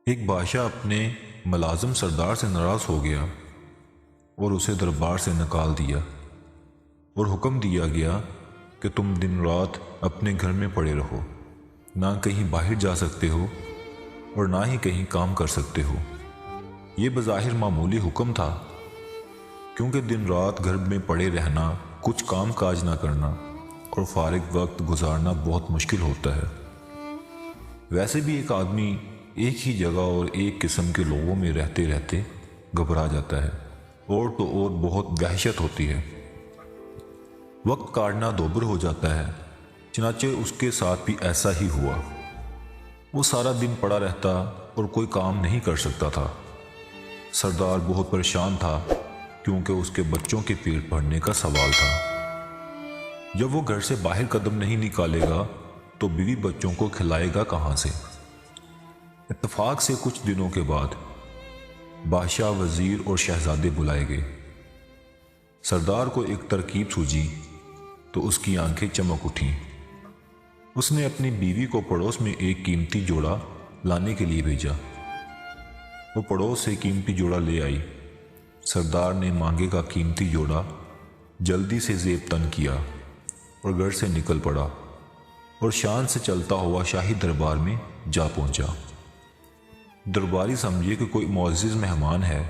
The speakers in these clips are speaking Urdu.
ایک بادشاہ اپنے ملازم سردار سے ناراض ہو گیا اور اسے دربار سے نکال دیا اور حکم دیا گیا کہ تم دن رات اپنے گھر میں پڑے رہو، نہ کہیں باہر جا سکتے ہو اور نہ ہی کہیں کام کر سکتے ہو۔ یہ بظاہر معمولی حکم تھا، کیونکہ دن رات گھر میں پڑے رہنا، کچھ کام کاج نہ کرنا اور فارغ وقت گزارنا بہت مشکل ہوتا ہے۔ ویسے بھی ایک آدمی ایک ہی جگہ اور ایک قسم کے لوگوں میں رہتے رہتے گھبرا جاتا ہے، اور تو اور بہت وحشت ہوتی ہے۔ وقت کاٹنا دوبر ہو جاتا ہے۔ چنانچہ اس کے ساتھ بھی ایسا ہی ہوا۔ وہ سارا دن پڑا رہتا اور کوئی کام نہیں کر سکتا تھا۔ سردار بہت پریشان تھا، کیونکہ اس کے بچوں کے پیٹ بھرنے کا سوال تھا۔ جب وہ گھر سے باہر قدم نہیں نکالے گا تو بیوی بچوں کو کھلائے گا کہاں سے؟ اتفاق سے کچھ دنوں کے بعد بادشاہ، وزیر اور شہزادے بلائے گئے۔ سردار کو ایک ترکیب سوجی تو اس کی آنکھیں چمک اٹھیں۔ اس نے اپنی بیوی کو پڑوس میں ایک قیمتی جوڑا لانے کے لیے بھیجا۔ وہ پڑوس سے قیمتی جوڑا لے آئی۔ سردار نے مانگے کا قیمتی جوڑا جلدی سے زیب تن کیا اور گھر سے نکل پڑا اور شان سے چلتا ہوا شاہی دربار میں جا پہنچا۔ درباری سمجھے کہ کوئی معزز مہمان ہے،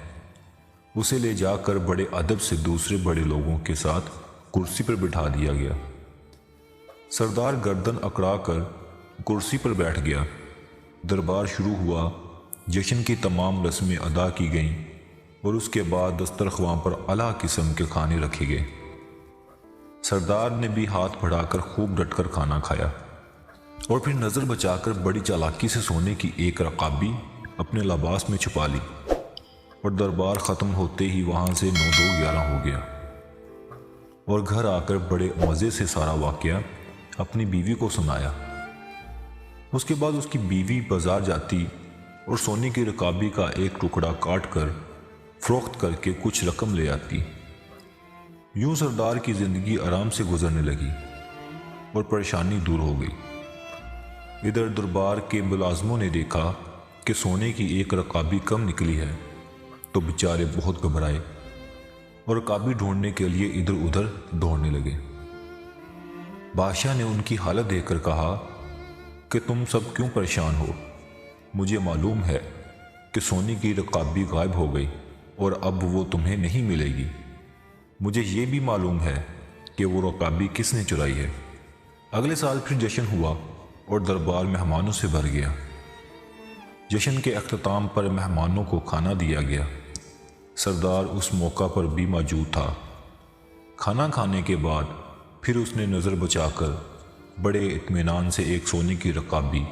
اسے لے جا کر بڑے ادب سے دوسرے بڑے لوگوں کے ساتھ کرسی پر بٹھا دیا گیا۔ سردار گردن اکڑا کر کرسی پر بیٹھ گیا۔ دربار شروع ہوا۔ جشن کی تمام رسمیں ادا کی گئیں اور اس کے بعد دسترخوان پر اعلیٰ قسم کے کھانے رکھے گئے۔ سردار نے بھی ہاتھ بڑھا کر خوب ڈٹ کر کھانا کھایا اور پھر نظر بچا کر بڑی چالاکی سے سونے کی ایک رکابی اپنے لباس میں چھپا لی، اور دربار ختم ہوتے ہی وہاں سے 9-2-11 ہو گیا، اور گھر آ کر بڑے مزے سے سارا واقعہ اپنی بیوی کو سنایا۔ اس کے بعد اس کی بیوی بازار جاتی اور سونے کی رکابی کا ایک ٹکڑا کاٹ کر فروخت کر کے کچھ رقم لے آتی۔ یوں سردار کی زندگی آرام سے گزرنے لگی اور پریشانی دور ہو گئی۔ ادھر دربار کے ملازموں نے دیکھا کہ سونے کی ایک رکابی کم نکلی ہے تو بیچارے بہت گھبرائے اور رکابی ڈھونڈنے کے لیے ادھر ادھر دوڑنے لگے۔ بادشاہ نے ان کی حالت دیکھ کر کہا کہ تم سب کیوں پریشان ہو؟ مجھے معلوم ہے کہ سونے کی رکابی غائب ہو گئی اور اب وہ تمہیں نہیں ملے گی۔ مجھے یہ بھی معلوم ہے کہ وہ رکابی کس نے چرائی ہے۔ اگلے سال پھر جشن ہوا اور دربار مہمانوں سے بھر گیا۔ جشن کے اختتام پر مہمانوں کو کھانا دیا گیا۔ سردار اس موقع پر بھی موجود تھا۔ کھانا کھانے کے بعد پھر اس نے نظر بچا کر بڑے اطمینان سے ایک سونے کی رکابی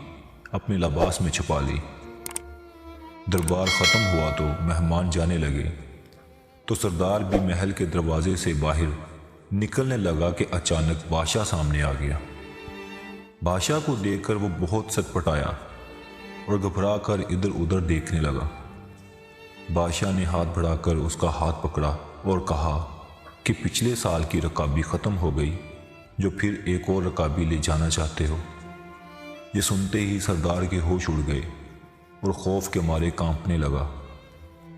اپنے لباس میں چھپا لی۔ دربار ختم ہوا تو مہمان جانے لگے تو سردار بھی محل کے دروازے سے باہر نکلنے لگا کہ اچانک بادشاہ سامنے آ گیا۔ بادشاہ کو دیکھ کر وہ بہت سٹپٹایا اور گھبرا کر ادھر ادھر دیکھنے لگا۔ بادشاہ نے ہاتھ بڑھا کر اس کا ہاتھ پکڑا اور کہا کہ پچھلے سال کی رکابی ختم ہو گئی، جو پھر ایک اور رکابی لے جانا چاہتے ہو؟ یہ سنتے ہی سردار کے ہوش اڑ گئے اور خوف کے مارے کانپنے لگا۔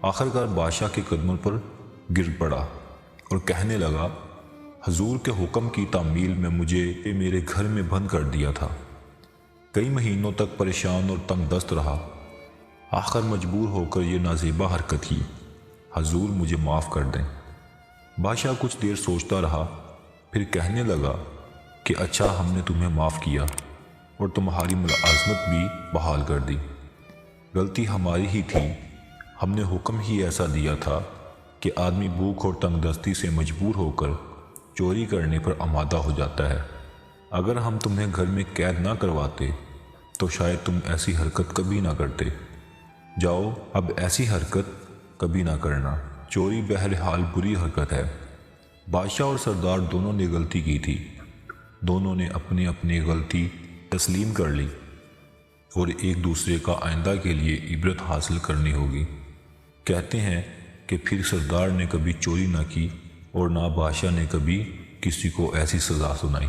آخرکار بادشاہ کے قدموں پر گر پڑا اور کہنے لگا، حضور کے حکم کی تعمیل میں مجھے میرے گھر میں بند کر دیا تھا۔ کئی مہینوں تک پریشان اور تنگ دست رہا، آخر مجبور ہو کر یہ نازیبا حرکت کی۔ حضور مجھے معاف کر دیں۔ بادشاہ کچھ دیر سوچتا رہا، پھر کہنے لگا کہ اچھا، ہم نے تمہیں معاف کیا اور تمہاری ملازمت بھی بحال کر دی۔ غلطی ہماری ہی تھی، ہم نے حکم ہی ایسا دیا تھا کہ آدمی بھوک اور تنگ دستی سے مجبور ہو کر چوری کرنے پر آمادہ ہو جاتا ہے۔ اگر ہم تمہیں گھر میں قید نہ کرواتے تو شاید تم ایسی حرکت کبھی نہ کرتے۔ جاؤ، اب ایسی حرکت کبھی نہ کرنا۔ چوری بہرحال بری حرکت ہے۔ بادشاہ اور سردار دونوں نے غلطی کی تھی۔ دونوں نے اپنی اپنی غلطی تسلیم کر لی اور ایک دوسرے کا آئندہ کے لیے عبرت حاصل کرنی ہوگی۔ کہتے ہیں کہ پھر سردار نے کبھی چوری نہ کی اور نہ بادشاہ نے کبھی کسی کو ایسی سزا سنائی۔